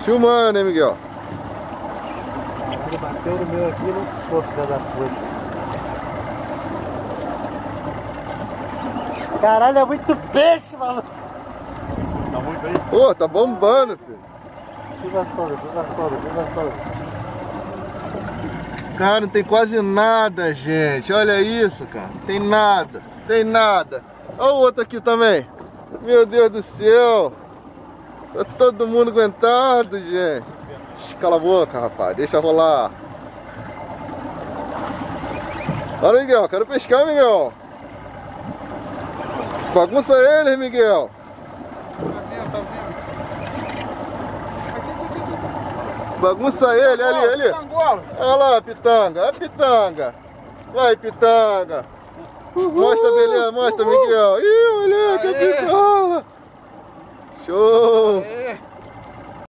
Filmando, hein, Miguel? Ele bateu no meu aqui, não ficou filha da puta. Caralho, é muito peixe, maluco. Tá muito aí? Pô, tá bombando, filho. Viva sombra, viva sombra, viva sombra. Cara, não tem quase nada, gente. Olha isso, cara. Não tem nada. Tem nada. Olha o outro aqui também. Meu Deus do céu. Tá todo mundo aguentado, gente. Cala a boca, rapaz. Deixa rolar. Olha, Miguel. Quero pescar, Miguel. Bagunça eles, Miguel. Tá vindo. Bagunça ele, ali, ali. Olha lá, pitanga. A pitanga. Vai, pitanga. Mostra, beleza. Mostra, Miguel. Ih, moleque, a pitanga. Show. Aê.